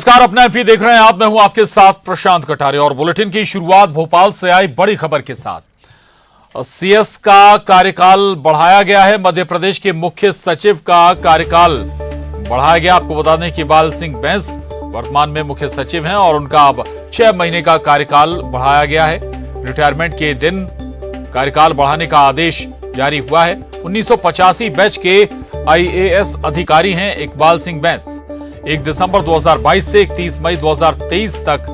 नमस्कार, अपना एमपी देख रहे हैं आप। मैं हूं आपके साथ प्रशांत कटारिया और बुलेटिन की शुरुआत भोपाल से आई बड़ी खबर के साथ। सीएस का कार्यकाल बढ़ाया गया है। मध्य प्रदेश के मुख्य सचिव का कार्यकाल बढ़ाया गया। आपको बता दें कि बाल सिंह बैंस वर्तमान में मुख्य सचिव हैं और उनका अब 6 महीने का कार्यकाल बढ़ाया गया है। रिटायरमेंट के दिन कार्यकाल बढ़ाने का आदेश जारी हुआ है। 1985 बैच के आईएएस अधिकारी हैं इकबाल सिंह बैंस। 1 दिसंबर 2022 से 31 मई 2023 तक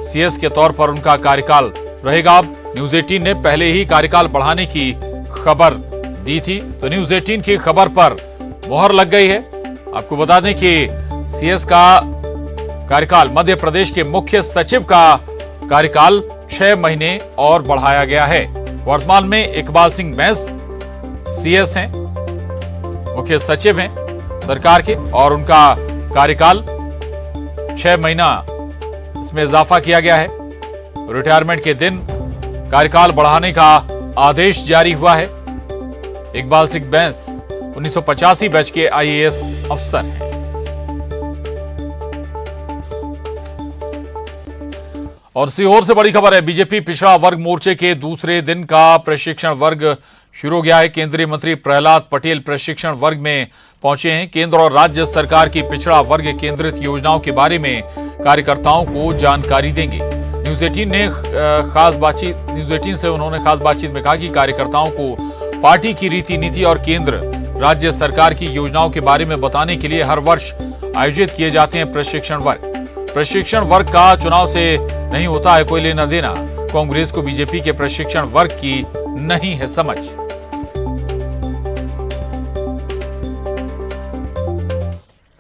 सीएस के तौर पर उनका कार्यकाल रहेगा। अब न्यूज 18 ने पहले ही कार्यकाल बढ़ाने की खबर दी थी, तो न्यूज 18 की खबर पर मोहर लग गई है। आपको बता दें कि सीएस का कार्यकाल, मध्य प्रदेश के मुख्य सचिव का कार्यकाल 6 महीने और बढ़ाया गया है। वर्तमान में इकबाल सिंह बैंस सीएस हैं, मुख्य सचिव हैं सरकार के, और उनका कार्यकाल 6 महीना इसमें इजाफा किया गया है। रिटायरमेंट के दिन कार्यकाल बढ़ाने का आदेश जारी हुआ है। इकबाल सिंह बैंस 1985 बैच के आईएएस अफसर हैं। और सीहोर से बड़ी खबर है। बीजेपी पिछड़ा वर्ग मोर्चे के दूसरे दिन का प्रशिक्षण वर्ग शुरू हो गया है। केंद्रीय मंत्री प्रहलाद पटेल प्रशिक्षण वर्ग में पहुंचे हैं। केंद्र और राज्य सरकार की पिछड़ा वर्ग केंद्रित योजनाओं के बारे में कार्यकर्ताओं को जानकारी देंगे। न्यूज 18 से उन्होंने खास बातचीत में कहा कि कार्यकर्ताओं को पार्टी की रीति नीति और केंद्र राज्य सरकार की योजनाओं के बारे में बताने के लिए हर वर्ष आयोजित किए जाते हैं प्रशिक्षण वर्ग। प्रशिक्षण वर्ग का चुनाव से नहीं होता है कोई लेना देना। कांग्रेस को बीजेपी के प्रशिक्षण वर्ग की नहीं है समझ।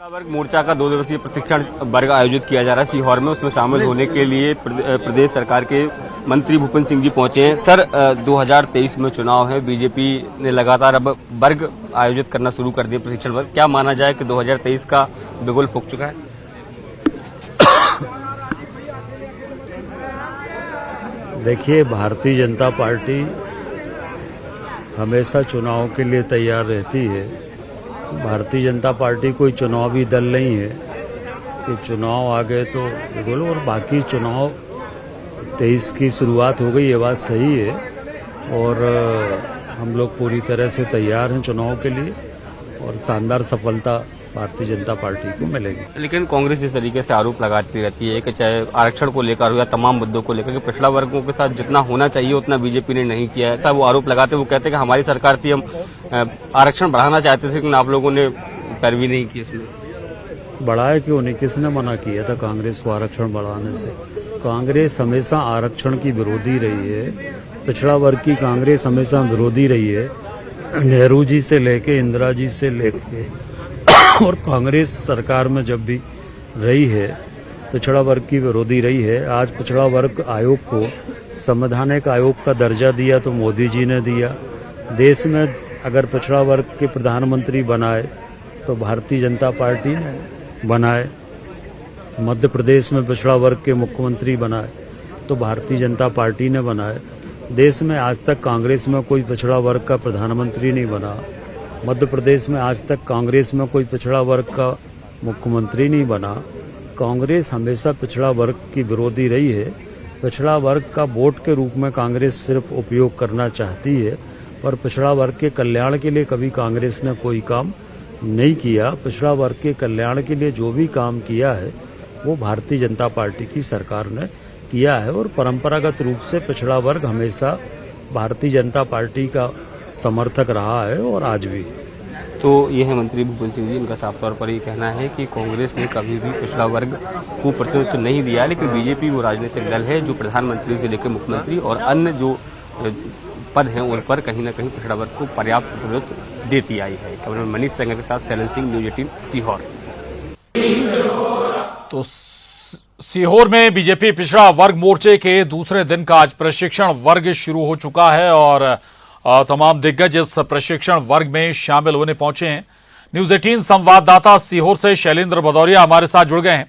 वर्ग मोर्चा का 2 दिवसीय प्रशिक्षण वर्ग आयोजित किया जा रहा है सीहोर में। उसमें शामिल होने के लिए प्रदेश सरकार के मंत्री भूपेंद्र सिंह जी पहुंचे हैं। सर, 2023 में चुनाव है, बीजेपी ने लगातार अब वर्ग आयोजित करना शुरू कर दिया प्रशिक्षण वर्ग। क्या माना जाए कि 2023 का बिगुल फूंक चुका है? देखिए, भारतीय जनता पार्टी हमेशा चुनाव के लिए तैयार रहती है। भारतीय जनता पार्टी कोई चुनावी दल नहीं है कि चुनाव आ गए तो बोलो। और बाकी चुनाव 23 की शुरुआत हो गई, ये बात सही है, और हम लोग पूरी तरह से तैयार हैं चुनाव के लिए और शानदार सफलता भारतीय जनता पार्टी को मिलेगी। लेकिन कांग्रेस इस तरीके से आरोप लगाती रहती है कि चाहे आरक्षण को लेकर हो या तमाम मुद्दों को लेकर, कि पिछड़ा वर्गों के साथ जितना होना चाहिए उतना बीजेपी ने नहीं किया है। ऐसा वो आरोप लगाते, वो कहते हैं कि हमारी सरकार थी, हम आरक्षण बढ़ाना चाहते थे, लेकिन आप लोगों ने पैरवी नहीं की इसमें। बढ़ाया क्यों नहीं? किसने मना किया था कांग्रेस को आरक्षण बढ़ाने से? कांग्रेस हमेशा आरक्षण की विरोधी रही है। पिछड़ा वर्ग की कांग्रेस हमेशा विरोधी रही है, नेहरू जी से लेके इंदिरा जी से लेके, और कांग्रेस सरकार में जब भी रही है पिछड़ा वर्ग की विरोधी रही है। आज पिछड़ा वर्ग आयोग को संवैधानिक आयोग का दर्जा दिया तो मोदी जी ने दिया। देश में अगर पिछड़ा वर्ग के प्रधानमंत्री बनाए तो भारतीय जनता पार्टी ने बनाए। मध्य प्रदेश में पिछड़ा वर्ग के मुख्यमंत्री बनाए तो भारतीय जनता पार्टी ने बनाए। देश में आज तक कांग्रेस में कोई पिछड़ा वर्ग का प्रधानमंत्री नहीं बना। मध्य प्रदेश में आज तक कांग्रेस में कोई पिछड़ा वर्ग का मुख्यमंत्री नहीं बना। कांग्रेस हमेशा पिछड़ा वर्ग की विरोधी रही है। पिछड़ा वर्ग का वोट के रूप में कांग्रेस सिर्फ उपयोग करना चाहती है, पर पिछड़ा वर्ग के कल्याण के लिए कभी कांग्रेस ने कोई काम नहीं किया। पिछड़ा वर्ग के कल्याण के लिए जो भी काम किया है वो भारतीय जनता पार्टी की सरकार ने किया है, और परंपरागत रूप से पिछड़ा वर्ग हमेशा भारतीय जनता पार्टी का समर्थक रहा है और आज भी। तो ये है मंत्री भूपेंद्र सिंह जी, इनका साफ तौर पर ये कहना है कि कांग्रेस ने कभी भी पिछड़ा वर्ग को प्रतिनिधित्व नहीं दिया, लेकिन बीजेपी वो राजनीतिक दल है जो प्रधानमंत्री से लेकर मुख्यमंत्री और अन्य जो पद हैं उन पर कहीं न कहीं पिछड़ा वर्ग को पर्याप्त प्रतिनिधित्व देती आई है। कैमरामैन मनीष संघ के साथ शैलन सिंह, न्यूज 18 सीहोर। तो सीहोर में बीजेपी पिछड़ा वर्ग मोर्चे के दूसरे दिन का आज प्रशिक्षण वर्ग शुरू हो चुका है और तमाम दिग्गज इस प्रशिक्षण वर्ग में शामिल होने पहुंचे हैं। न्यूज 18 संवाददाता सीहोर से शैलेंद्र भदौरिया हमारे साथ जुड़ गए हैं।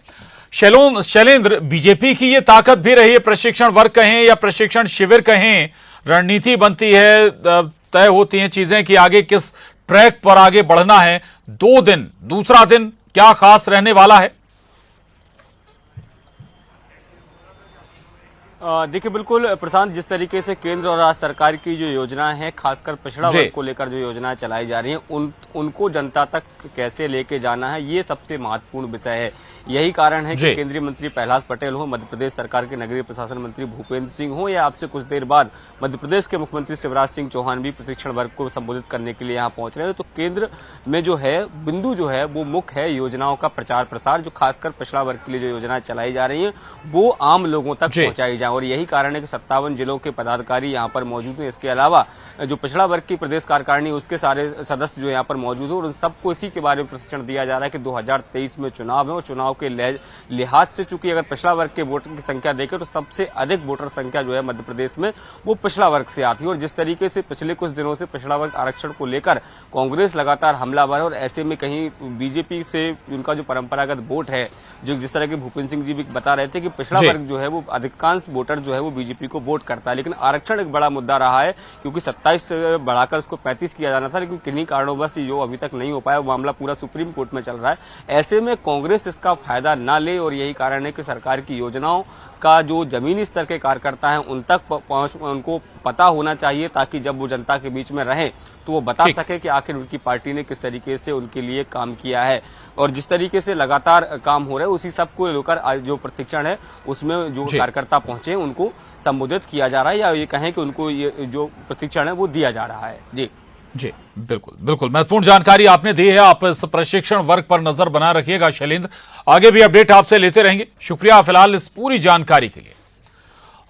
शैलेंद्र, बीजेपी की ये ताकत भी रही है, प्रशिक्षण वर्ग कहें या प्रशिक्षण शिविर कहें, रणनीति बनती है, तय होती हैं चीजें कि आगे किस ट्रैक पर आगे बढ़ना है। 2 दिन, दूसरा दिन क्या खास रहने वाला है? देखिए बिल्कुल प्रशांत, जिस तरीके से केंद्र और राज्य सरकार की जो योजनाएं हैं, खासकर पिछड़ा वर्ग को लेकर जो योजनाएं चलाई जा रही हैं, उनको जनता तक कैसे लेके जाना है, ये सबसे महत्वपूर्ण विषय है। यही कारण है कि केंद्रीय मंत्री प्रहलाद पटेल हो, मध्य प्रदेश सरकार के नगरीय प्रशासन मंत्री भूपेंद्र सिंह हो, या आपसे कुछ देर बाद मध्य प्रदेश के मुख्यमंत्री शिवराज सिंह चौहान भी प्रशिक्षण वर्ग को संबोधित करने के लिए यहाँ पहुंच रहे हैं। तो केंद्र में जो है बिंदु जो है वो मुख्य है योजनाओं का प्रचार प्रसार, जो खासकर पिछड़ा वर्ग के लिए जो योजनाएं चलाई जा रही है वो आम लोगों तक पहुंचाई जाए, और यही कारण है कि 57 जिलों के पदाधिकारी यहाँ पर मौजूद हैं। इसके अलावा जो पिछड़ा वर्ग की प्रदेश कार्यकारिणी उसके सारे सदस्य जो यहाँ पर मौजूद हैं, और उन सबको इसी के बारे में प्रशिक्षण दिया जा रहा है कि 2023 में चुनाव है, और चुनाव के लिहाज से चूंकि अगर पिछड़ा वर्ग के वोटर की संख्या देखें तो सबसे अधिक वोटर संख्या जो है मध्य प्रदेश में वो पिछड़ा वर्ग से आती है। और जिस तरीके से पिछले कुछ दिनों से पिछड़ा वर्ग आरक्षण को लेकर कांग्रेस लगातार हमलावर है, और ऐसे में कहीं बीजेपी से उनका जो परंपरागत वोट है, जो जिस तरह के भूपेंद्र सिंह जी भी बता रहे थे कि पिछड़ा वर्ग जो है वो अधिकांश वोटर जो है वो बीजेपी को वोट करता है, लेकिन आरक्षण एक बड़ा मुद्दा रहा है, क्योंकि 27 से बढ़ाकर उसको 35 किया जाना था, लेकिन किन्हीं कारणोंवश जो अभी तक नहीं हो पाया, वो मामला पूरा सुप्रीम कोर्ट में चल रहा है। ऐसे में कांग्रेस इसका फायदा ना ले, और यही कारण है कि सरकार की योजनाओं का जो जमीनी स्तर के कार्यकर्ता हैं उन तक पहुंच उनको पता होना चाहिए, ताकि जब वो जनता के बीच में रहें तो वो बता सके कि आखिर उनकी पार्टी ने किस तरीके से उनके लिए काम किया है। और जिस तरीके से लगातार काम हो रहा है उसी सब को लेकर जो प्रशिक्षण है उसमें जो कार्यकर्ता पहुंचे उनको संबोधित किया जा रहा है, या ये कहें कि उनको ये जो प्रशिक्षण है वो दिया जा रहा है। जी बिल्कुल बिल्कुल महत्वपूर्ण जानकारी आपने दी है। आप इस प्रशिक्षण वर्ग पर नजर बना रखिएगा शैलेंद्र, आगे भी अपडेट आपसे लेते रहेंगे। शुक्रिया फिलहाल इस पूरी जानकारी के लिए।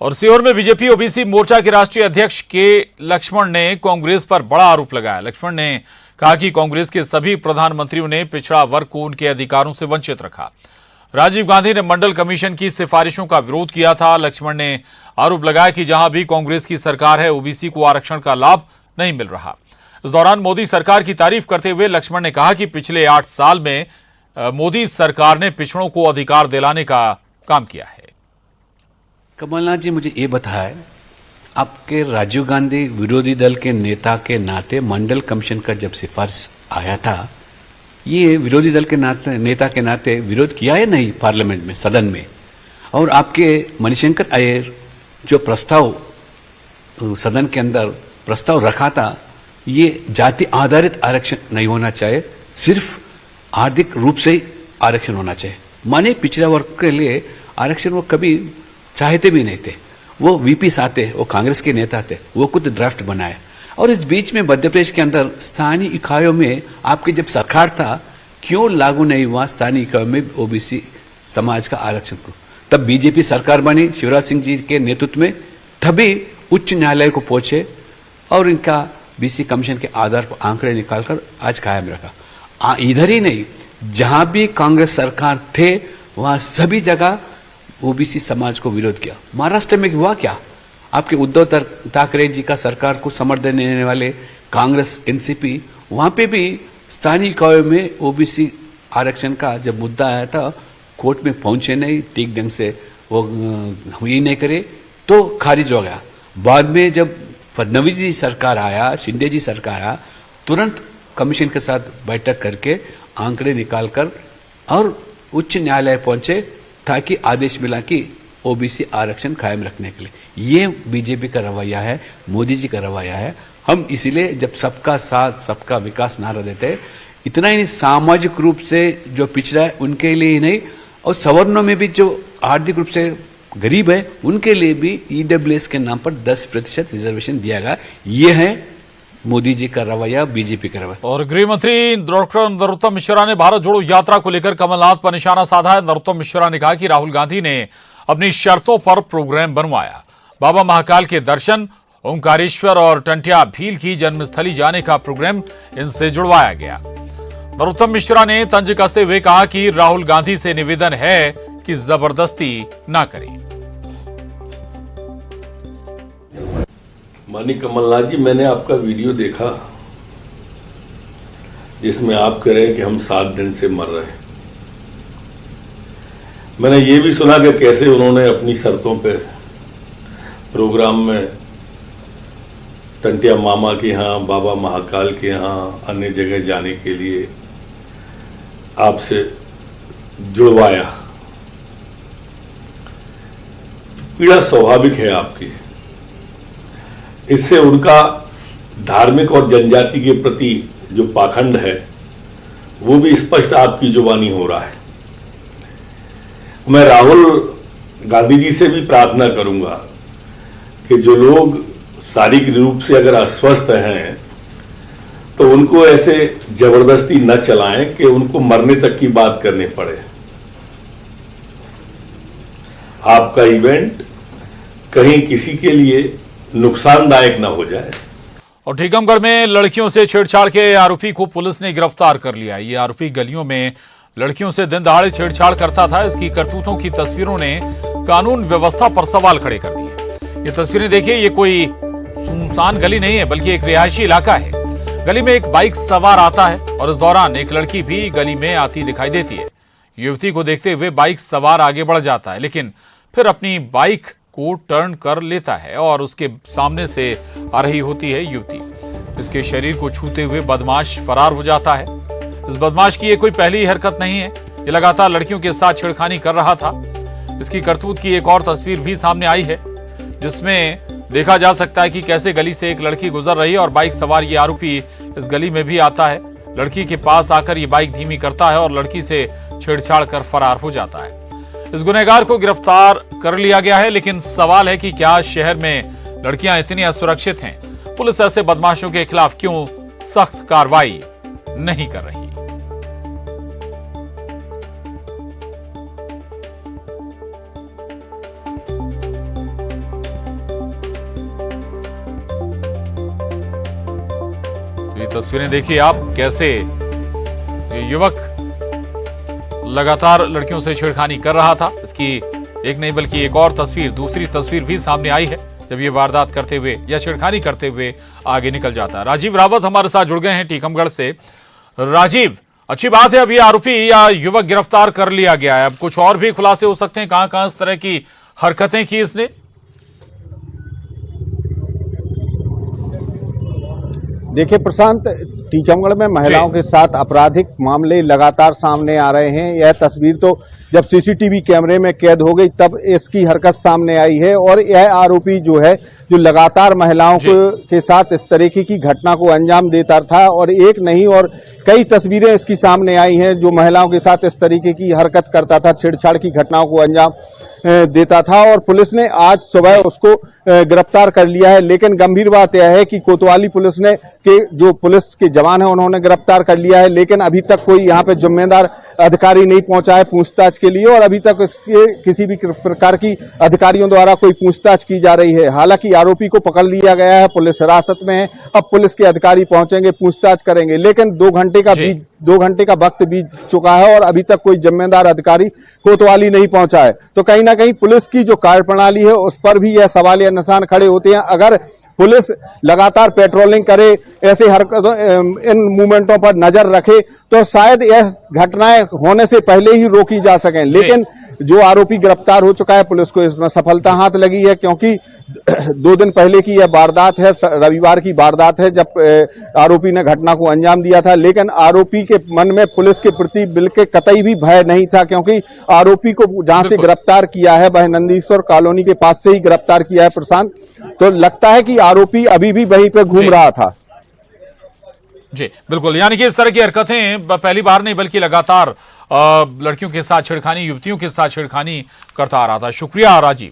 और सीहोर में बीजेपी ओबीसी मोर्चा के राष्ट्रीय अध्यक्ष के लक्ष्मण ने कांग्रेस पर बड़ा आरोप लगाया। लक्ष्मण ने कहा कि कांग्रेस के सभी प्रधानमंत्रियों ने पिछड़ा वर्ग को उनके अधिकारों से वंचित रखा। राजीव गांधी ने मंडल कमीशन की सिफारिशों का विरोध किया था। लक्ष्मण ने आरोप लगाया कि जहां भी कांग्रेस की सरकार है ओबीसी को आरक्षण का लाभ नहीं मिल रहा। इस दौरान मोदी सरकार की तारीफ करते हुए लक्ष्मण ने कहा कि पिछले 8 साल में मोदी सरकार ने पिछड़ों को अधिकार दिलाने का काम किया है। कमलनाथ जी, मुझे ये बताएं, आपके राजीव गांधी विरोधी दल के नेता के नाते मंडल कमीशन का जब सिफारिश आया था, ये विरोधी दल के नेता के नाते विरोध किया है नहीं पार्लियामेंट में, सदन में? और आपके मणिशंकर अय्यर जो प्रस्ताव सदन के अंदर प्रस्ताव रखा था, ये जाति आधारित आरक्षण नहीं होना चाहिए, सिर्फ आर्थिक रूप से ही आरक्षण होना चाहिए। माने पिछड़ा वर्ग के लिए आरक्षण वो कभी चाहते भी नहीं थे। वो वीपी आते, वो कांग्रेस के नेता थे, वो खुद ड्राफ्ट बनाए। और इस बीच में मध्य प्रदेश के अंदर स्थानीय इकाइयों में आपकी जब सरकार था, क्यों लागू नहीं हुआ स्थानीय इकाइयों में ओबीसी समाज का आरक्षण को? तब बीजेपी सरकार बनी शिवराज सिंह जी के नेतृत्व में, तभी उच्च न्यायालय को पहुंचे और इनका बीसी कमीशन के आधार पर आंकड़े निकालकर आज कायम रखा। इधर ही नहीं, जहां भी कांग्रेस सरकार थे वहां सभी जगह ओबीसी समाज को विरोध किया। महाराष्ट्र में हुआ क्या? आपके उद्धव ठाकरे जी का सरकार को समर्थन देने वाले कांग्रेस एनसीपी, वहां पे भी स्थानीय इकाइयों में ओबीसी आरक्षण का जब मुद्दा आया था, कोर्ट में पहुंचे नहीं, ठीक ढंग से वो ही नहीं करे तो खारिज हो गया। बाद में जब फडणवीस जी सरकार आया, शिंदे जी सरकार आया, तुरंत कमीशन के साथ बैठक करके आंकड़े निकालकर और उच्च न्यायालय पहुंचे ताकि आदेश मिला कि ओबीसी आरक्षण कायम रखने के लिए। ये बीजेपी का रवैया है, मोदी जी का रवैया है। हम इसीलिए जब सबका साथ सबका विकास नारा देते, इतना ही नहीं, सामाजिक रूप से जो पिछड़ा है उनके लिए ही नहीं, और सवर्णों में भी जो आर्थिक रूप से गरीब है उनके लिए भी ईडब्ल्यूएस के नाम पर 10% रिजर्वेशन दिया गया। ये है मोदी जी का रवैया, बीजेपी का रवैया। और गृह मंत्री डॉक्टर नरोत्तम मिश्रा ने भारत जोड़ो यात्रा को लेकर कमलनाथ पर निशाना साधा है। नरोत्तम मिश्रा ने कहा कि राहुल गांधी ने अपनी शर्तों पर प्रोग्राम बनवाया। बाबा महाकाल के दर्शन, ओंकारेश्वर और टंटिया भील की जन्मस्थली जाने का प्रोग्राम इनसे जुड़वाया गया। नरोत्तम मिश्रा ने तंज कसते हुए कहा कि राहुल गांधी से निवेदन है कि जबरदस्ती ना करें। माननीय कमलनाथ जी, मैंने आपका वीडियो देखा जिसमें आप कह रहे हैं कि हम 7 दिन से मर रहे हैं। मैंने ये भी सुना कि कैसे उन्होंने अपनी शर्तों पे प्रोग्राम में टंटिया मामा के यहाँ, बाबा महाकाल के यहाँ, अन्य जगह जाने के लिए आपसे जुड़वाया। पीड़ा स्वाभाविक है आपकी। इससे उनका धार्मिक और जनजाति के प्रति जो पाखंड है वो भी स्पष्ट आपकी जुबानी हो रहा है। मैं राहुल गांधी जी से भी प्रार्थना करूंगा कि जो लोग शारीरिक रूप से अगर अस्वस्थ हैं तो उनको ऐसे जबरदस्ती न चलाएं कि उनको मरने तक की बात करनी पड़े। आपका इवेंट कहीं किसी के लिए नुकसानदायक ना हो जाए। और टीकमगढ़ में लड़कियों से छेड़छाड़ के आरोपी को पुलिस ने गिरफ्तार कर लिया। ये आरोपी गलियों में लड़कियों से दिन दहाड़े छेड़छाड़ करता था। इसकी करतूतों की तस्वीरों ने कानून व्यवस्था पर सवाल खड़े कर दिए। ये तस्वीरें देखिए, ये कोई सुनसान गली नहीं है बल्कि एक रिहायशी इलाका है। गली में एक बाइक सवार आता है और इस दौरान एक लड़की भी गली में आती दिखाई देती है। युवती को देखते हुए बाइक सवार आगे बढ़ जाता है, लेकिन फिर अपनी बाइक को टर्न कर लेता है और उसके सामने से आ रही होती है युवती। इसके शरीर को छूते हुए बदमाश फरार हो जाता है। इस बदमाश की ये कोई पहली हरकत नहीं है, ये लगातार लड़कियों के साथ छेड़खानी कर रहा था। इसकी करतूत की एक और तस्वीर भी सामने आई है जिसमें देखा जा सकता है कि कैसे गली से एक लड़की गुजर रही है और बाइक सवार ये आरोपी इस गली में भी आता है। लड़की के पास आकर ये बाइक धीमी करता है और लड़की से छेड़छाड़ कर फरार हो जाता है। इस गुनहगार को गिरफ्तार कर लिया गया है, लेकिन सवाल है कि क्या शहर में लड़कियां इतनी असुरक्षित हैं? पुलिस ऐसे बदमाशों के खिलाफ क्यों सख्त कार्रवाई नहीं कर रही? तो ये तस्वीरें देखिए आप, कैसे ये युवक लगातार लड़कियों से छेड़खानी कर रहा था। इसकी एक नहीं बल्कि एक और तस्वीर, दूसरी तस्वीर भी सामने आई है जब ये वारदात करते हुए या छेड़खानी करते हुए आगे निकल जाता है। राजीव रावत हमारे साथ जुड़ गए हैं टीकमगढ़ से। राजीव, अच्छी बात है अब ये आरोपी या युवक गिरफ्तार कर लिया गया है, अब कुछ और भी खुलासे हो सकते हैं? कहां कहां इस तरह की हरकतें की इसने? देखिए प्रशांत, टीकमगढ़ में महिलाओं के साथ आपराधिक मामले लगातार सामने आ रहे हैं। यह तस्वीर तो जब सीसीटीवी कैमरे में कैद हो गई तब इसकी हरकत सामने आई है और यह आरोपी जो है जो लगातार महिलाओं के साथ इस तरीके की घटना को अंजाम देता था और एक नहीं और कई तस्वीरें इसकी सामने आई हैं जो महिलाओं के साथ इस तरीके की हरकत करता था, छेड़छाड़ की घटनाओं को अंजाम देता था और पुलिस ने आज सुबह उसको गिरफ्तार कर लिया है। लेकिन गंभीर बात यह है कि कोतवाली पुलिस ने के जो पुलिस के जवान हैं उन्होंने गिरफ्तार कर लिया है, लेकिन अभी तक कोई यहाँ पे जिम्मेदार अधिकारी नहीं पहुंचा है पूछताछ के लिए और अभी तक इसके किसी भी प्रकार की अधिकारियों द्वारा कोई पूछताछ की जा रही है। हालांकि आरोपी को पकड़ लिया गया है, पुलिस हिरासत में है, अब पुलिस के अधिकारी पहुंचेंगे, पूछताछ करेंगे, लेकिन 2 घंटे का वक्त बीत चुका है और अभी तक कोई जिम्मेदार अधिकारी कोतवाली नहीं पहुंचा है। तो कहीं ना कहीं पुलिस की जो कार्यप्रणाली है उस पर भी यह सवाल या निशान खड़े होते हैं। अगर पुलिस लगातार पेट्रोलिंग करे, ऐसे हरकतों इन मूवमेंटों पर नजर रखे तो शायद यह घटनाएं होने से पहले ही रोकी जा सकें। लेकिन जो आरोपी गिरफ्तार हो चुका है पुलिस को इसमें सफलता हाथ लगी है, क्योंकि 2 दिन पहले की यह वारदात है, रविवार की वारदात है जब आरोपी ने घटना को अंजाम दिया था। लेकिन आरोपी के मन में पुलिस के प्रति बिल्कुल कतई भी भय नहीं था, क्योंकि आरोपी को जहां से गिरफ्तार किया है वह नंदीश्वर कॉलोनी के पास से ही गिरफ्तार किया है प्रशांत। तो लगता है कि आरोपी अभी भी वहीं पे घूम रहा था। जी बिल्कुल, यानी कि इस तरह की हरकतें पहली बार नहीं बल्कि लगातार लड़कियों के साथ छेड़खानी, युवतियों के साथ छेड़खानी करता आ रहा था। शुक्रिया राजीव।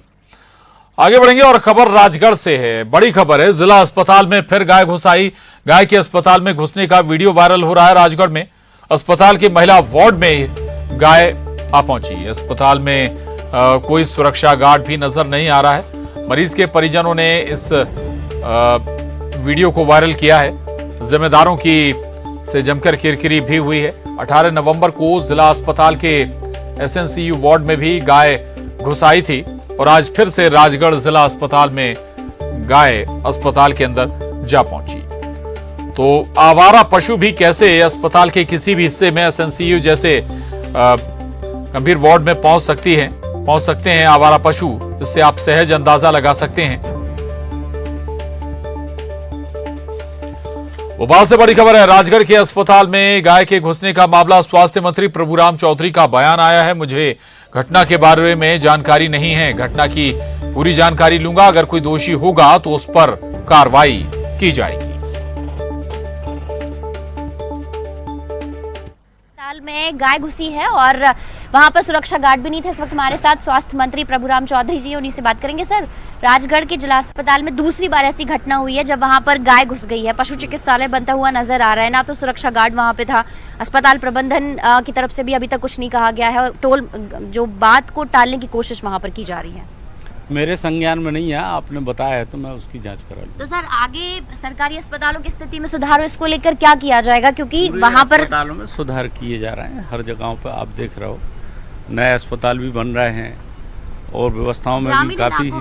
आगे बढ़ेंगे और खबर राजगढ़ से है। बड़ी खबर है, जिला अस्पताल में फिर गाय घुस आई। गाय के अस्पताल में घुसने का वीडियो वायरल हो रहा है। राजगढ़ में अस्पताल के महिला वार्ड में गाय आ पहुंची। अस्पताल में कोई सुरक्षा गार्ड भी नजर नहीं आ रहा है। मरीज के परिजनों ने इस वीडियो को वायरल किया है। जिम्मेदारों की से जमकर किरकिरी भी हुई है। 18 नवंबर को जिला अस्पताल के एसएनसीयू वार्ड में भी गाय घुस आई थी और आज फिर से राजगढ़ जिला अस्पताल में गाय अस्पताल के अंदर जा पहुंची। तो आवारा पशु भी कैसे अस्पताल के किसी भी हिस्से में एसएनसीयू जैसे गंभीर वार्ड में पहुंच सकते हैं आवारा पशु, इससे आप सहज अंदाजा लगा सकते हैं। भोपाल से बड़ी खबर है। राजगढ़ के अस्पताल में गाय के घुसने का मामला, स्वास्थ्य मंत्री प्रभुराम चौधरी का बयान आया है। मुझे घटना के बारे में जानकारी नहीं है। घटना की पूरी जानकारी लूंगा, अगर कोई दोषी होगा तो उस पर कार्रवाई की जाएगी। अस्पताल में गाय घुसी है और वहां पर सुरक्षा गार्ड भी नहीं थे। इस वक्त हमारे साथ स्वास्थ्य मंत्री प्रभुराम चौधरी जी, उन्हीं से बात करेंगे। सर, राजगढ़ के जिला अस्पताल में दूसरी बार ऐसी घटना हुई है जब वहां पर गाय घुस गई है। पशु चिकित्सालय बनता हुआ नजर आ रहा है, ना तो सुरक्षा गार्ड वहां पे था, अस्पताल प्रबंधन की तरफ से भी अभी तक कुछ नहीं कहा गया है और टोल जो बात को टालने की कोशिश वहां पर की जा रही है। मेरे संज्ञान में नहीं है, आपने बताया है तो मैं उसकी जांच करा लूँ। तो सर, आगे सरकारी अस्पतालों की स्थिति में सुधार हो, इसको लेकर क्या किया जाएगा? क्योंकि वहां पर अस्पतालों में सुधार किए जा रहे हैं, हर जगहों पर आप देख रहे हो, नए अस्पताल भी बन रहे हैं और व्यवस्थाओं में भी काफी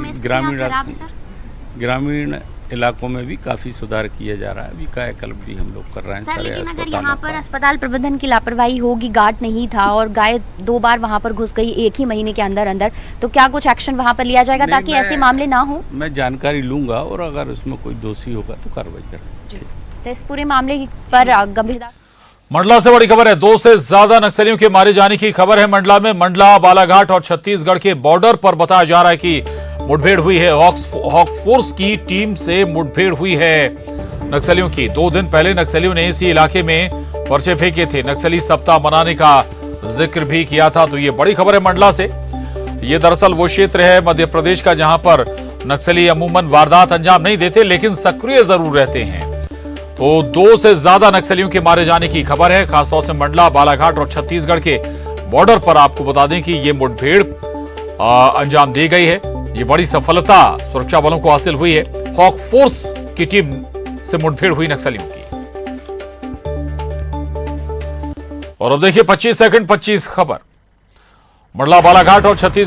ग्रामीण इलाकों में भी काफी सुधार किया जा रहा है। अभी कायाकल्प भी हम लोग कर रहे हैं सारे अस्पतालों। यहाँ पर अस्पताल प्रबंधन की लापरवाही होगी, गार्ड नहीं था और गाय 2 बार वहाँ पर घुस गई एक ही महीने के अंदर अंदर, तो क्या कुछ एक्शन वहाँ पर लिया जाएगा ताकि ऐसे मामले ना हो? मैं जानकारी लूंगा और अगर उसमें कोई दोषी होगा तो कार्रवाई करेंगे। तो इस पूरे मामले पर गंभीरता। मंडला से बड़ी खबर है, 2 से ज्यादा नक्सलियों के मारे जाने की खबर है। मंडला में मंडला, बालाघाट और छत्तीसगढ़ के बॉर्डर पर बताया जा रहा है कि मुठभेड़ हुई है। हॉक फोर्स की टीम से मुठभेड़ हुई है नक्सलियों की। 2 दिन पहले नक्सलियों ने इसी इलाके में पर्चे फेंके थे, नक्सली सप्ताह मनाने का जिक्र भी किया था। तो ये बड़ी खबर है मंडला से। ये दरअसल वो क्षेत्र है मध्य प्रदेश का जहां पर नक्सली अमूमन वारदात अंजाम नहीं देते लेकिन सक्रिय जरूर रहते हैं। तो 2 से ज्यादा नक्सलियों के मारे जाने की खबर है, खासतौर से मंडला, बालाघाट और छत्तीसगढ़ के बॉर्डर पर। आपको बता दें कि ये मुठभेड़ अंजाम दी गई है। ये बड़ी सफलता सुरक्षा बलों को हासिल हुई है। हॉक फोर्स की टीम से मुठभेड़ हुई नक्सलियों की। और अब देखिए 25 सेकंड 25 खबर। मंडला, बालाघाट और छत्तीसगढ़